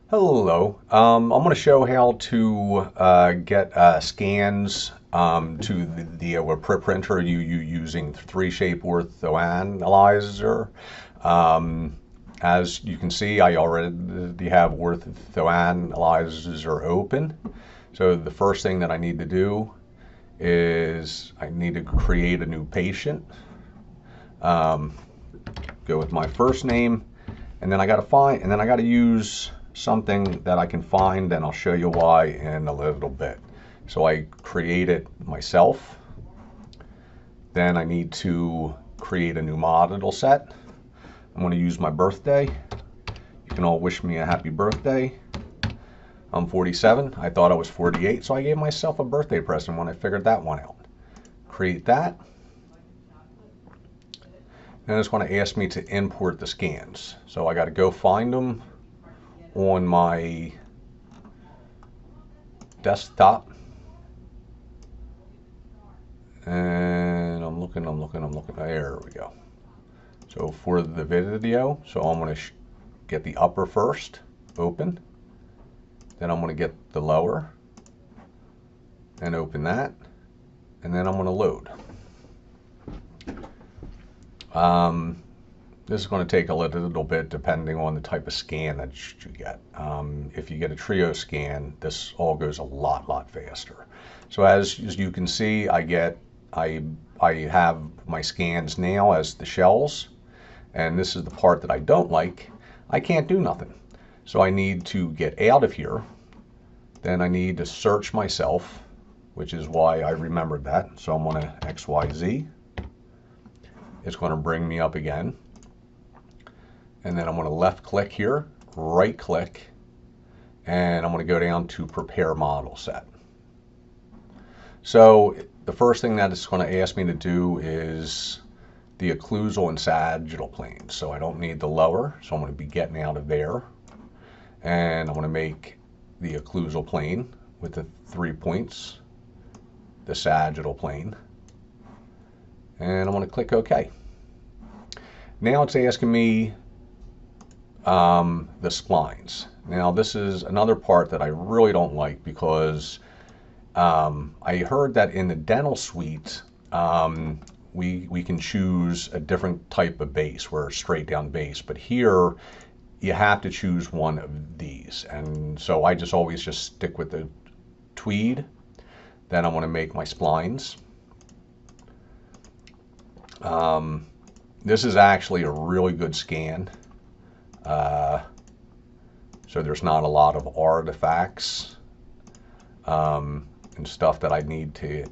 Hello. I'm going to show how to get scans to the printer you using 3-shape orthoanalyzer. Um, as you can see, I already have orthoanalyzer open. So the first thing that I need to do is I need to create a new patient. Um, Go with my first name, and then I got to find, and then I got to use something that I can find, and I'll show you why in a little bit. So I create it myself. Then I need to create a new model set. I'm going to use my birthday. You can all wish me a happy birthday. I'm 47. I thought I was 48, so I gave myself a birthday present when I figured that one out. Create that. Then it's going to ask me to import the scans. So I got to go find them on my desktop. And I'm looking. There we go. So for the video, so I'm going to get the upper first, open. Then I'm going to get the lower and open that. And then I'm going to load. This is going to take a little bit depending on the type of scan that you get. If you get a trio scan, this all goes a lot faster. So as you can see, I have my scans now as the shells, and this is the part that I don't like. I can't do nothing. So I need to get out of here. Then I need to search myself, which is why I remembered that. So I'm going to XYZ. It's going to bring me up again. And then I'm going to left click here, right click, and I'm going to go down to prepare model set. So the first thing that it's going to ask me to do is the occlusal and sagittal planes. So I don't need the lower, so I'm going to be getting out of there. And I'm going to make the occlusal plane with the 3 points, the sagittal plane, and I'm going to click OK. Now it's asking me the splines. Now this is another part that I really don't like because I heard that in the dental suite we can choose a different type of base, where it's straight down base, but here you have to choose one of these, and so I just always stick with the tweed. Then I'm going to make my splines. This is actually a really good scan. So there's not a lot of artifacts and stuff that I need to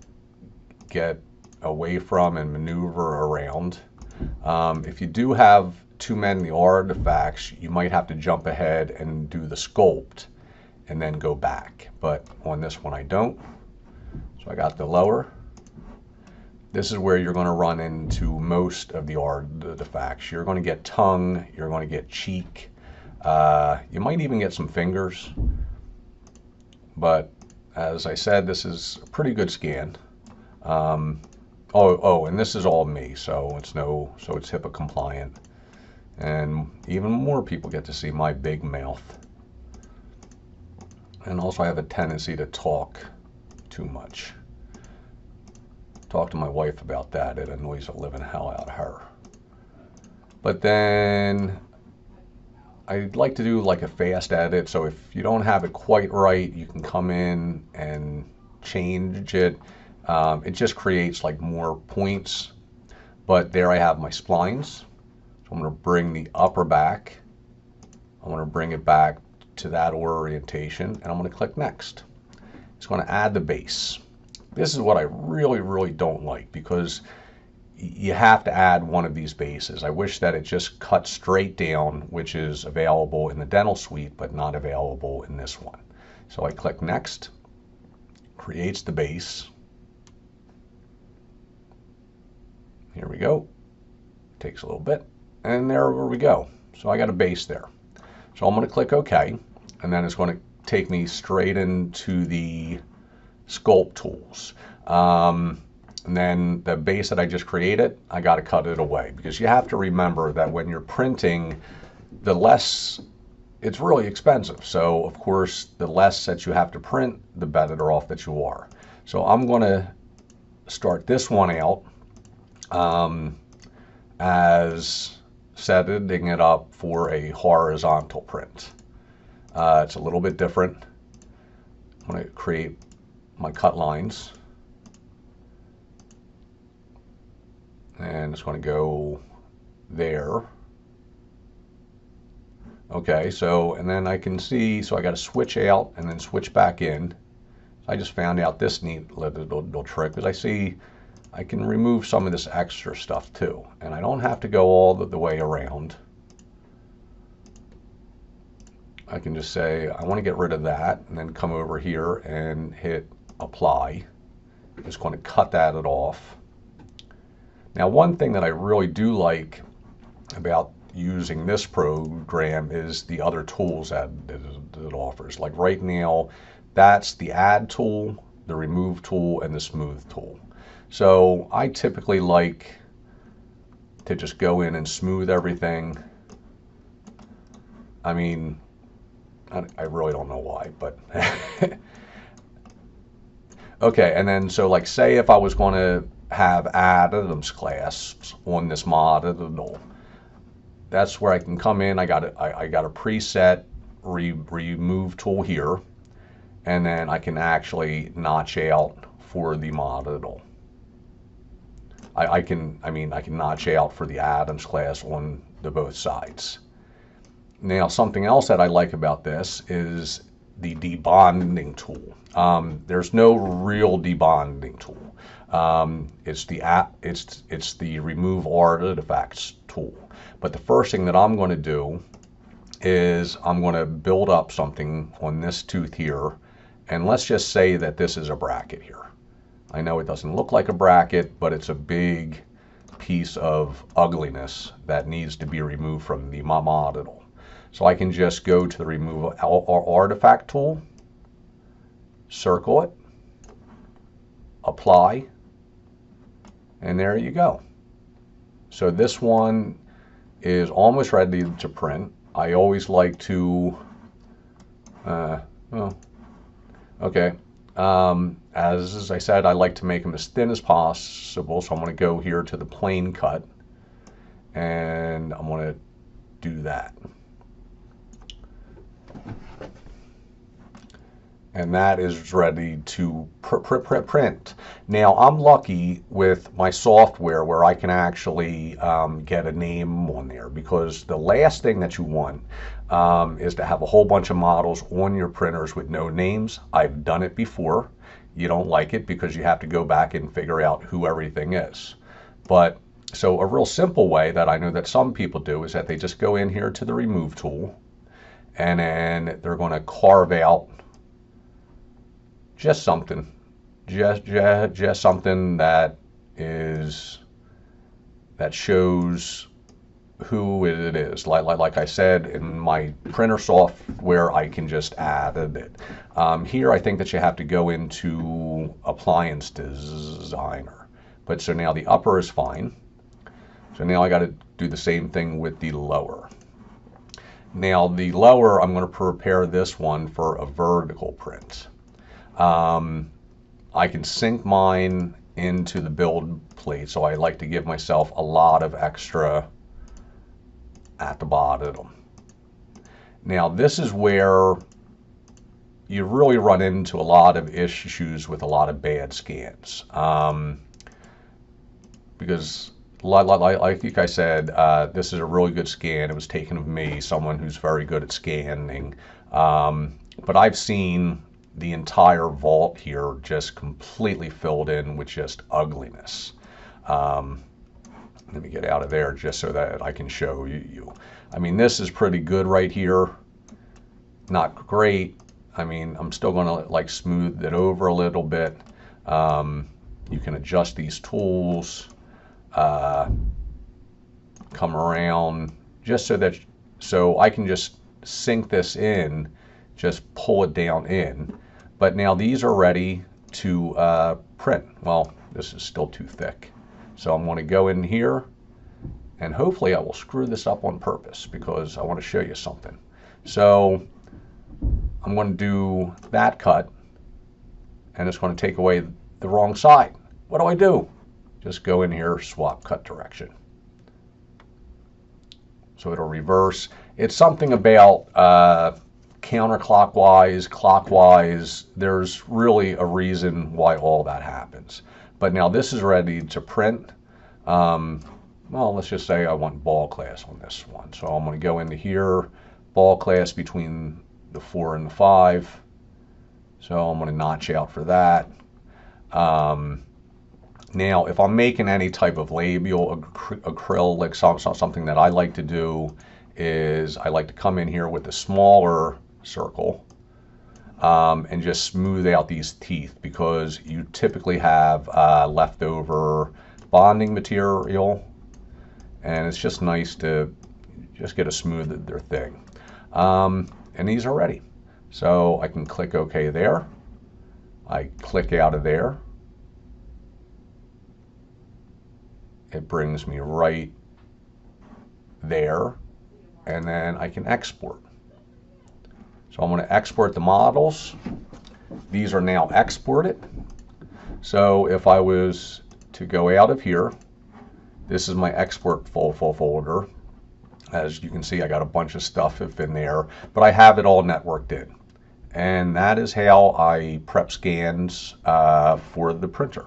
get away from and maneuver around. If you do have too many artifacts, you might have to jump ahead and do the sculpt and then go back. But on this one I don't. So I got the lower. This is where you're going to run into most of the artifacts. You're going to get tongue, you're going to get cheek, you might even get some fingers. But as I said, this is a pretty good scan. And this is all me, so it's HIPAA compliant. And even more people get to see my big mouth. And also I have a tendency to talk too much. Talk to my wife about that. It annoys the living hell out of her. But then I'd like to do like a fast edit. So if you don't have it quite right, you can come in and change it. It just creates like more points. But there I have my splines. So I'm going to bring the upper back. I'm going to bring it back to that orientation, and I'm going to click next. It's going to add the base. This is what I really don't like, because you have to add one of these bases. I wish that it just cut straight down, which is available in the dental suite but not available in this one. So I click next, creates the base. Here we go. Takes a little bit, and there we go. So I got a base there. So I'm going to click OK, and then it's going to take me straight into the sculpt tools. And then the base that I just created, I got to cut it away, because you have to remember that when you're printing, the less it's really expensive. So of course, the less that you have to print, the better off that you are. So I'm going to start this one out as setting it up for a horizontal print. It's a little bit different. I'm going to create my cut lines. And it's going to go there. Okay, so, and then I can see, so I got to switch out and then switch back in. I just found out this neat little trick, because I see I can remove some of this extra stuff too. And I don't have to go all the way around. I can just say, I want to get rid of that, and then come over here and hit apply. I'm just going to cut that off. Now, one thing that I really do like about using this program is the other tools that it offers. Like right now, that's the add tool, the remove tool, and the smooth tool. So I typically like to just go in and smooth everything. I mean, I really don't know why, but okay. And then, so like, say if I was going to have add items clasps on this model, that's where I can come in. I got a preset remove tool here, and then I can actually notch out for the model. I can notch out for the items class on the both sides. Now, something else that I like about this is the debonding tool. There's no real debonding tool. It's the remove artifacts tool. But the first thing that I'm going to do is I'm going to build up something on this tooth here, and let's just say that this is a bracket here. I know it doesn't look like a bracket, but it's a big piece of ugliness that needs to be removed from the model. So I can just go to the remove artifact tool, circle it, apply, and there you go. So this one is almost ready to print. I always like to, okay. As I said, I like to make them as thin as possible. So I'm going to go here to the plane cut, and I'm going to do that. And that is ready to print. Now, I'm lucky with my software where I can actually get a name on there, because the last thing that you want is to have a whole bunch of models on your printers with no names. I've done it before. You don't like it because you have to go back and figure out who everything is. But so a real simple way that I know that some people do is that they just go in here to the remove tool, and then they're going to carve out just something, just something that shows who it is. Like I said, in my printer software, I can just add it. Here, I think that you have to go into Appliance Designer. But so now the upper is fine. So now I got to do the same thing with the lower. Now the lower, I'm going to prepare this one for a vertical print. I can sync mine into the build plate, so I like to give myself a lot of extra at the bottom. Now this is where you really run into a lot of issues with a lot of bad scans, because like I said, this is a really good scan. It was taken of me, someone who's very good at scanning, but I've seen the entire vault here just completely filled in with just ugliness. Let me get out of there just so that I can show you. I mean, this is pretty good right here. Not great. I mean, I'm still going to like smooth it over a little bit. You can adjust these tools, come around just so I can just sink this in, just pull it down in. But now these are ready to print. Well, this is still too thick. So I'm going to go in here, and hopefully I will screw this up on purpose because I want to show you something. So I'm going to do that cut, and it's going to take away the wrong side. What do? Just go in here, swap cut direction. So it'll reverse. It's something about counterclockwise, clockwise. There's really a reason why all that happens. But now this is ready to print. Well, let's just say I want ball class on this one. So I'm going to go into here, ball class between the 4 and the 5. So I'm going to notch out for that. Now, if I'm making any type of labial acrylic, something that I like to do is I like to come in here with a smaller circle and just smooth out these teeth, because you typically have leftover bonding material, and it's just nice to just get a smoother thing. And these are ready. So I can click OK there. I click out of there. It brings me right there, and then I can export. So I'm going to export the models. These are now exported. So if I was to go out of here, this is my export folder. As you can see, I got a bunch of stuff in there, but I have it all networked in. And that is how I prep scans for the printer.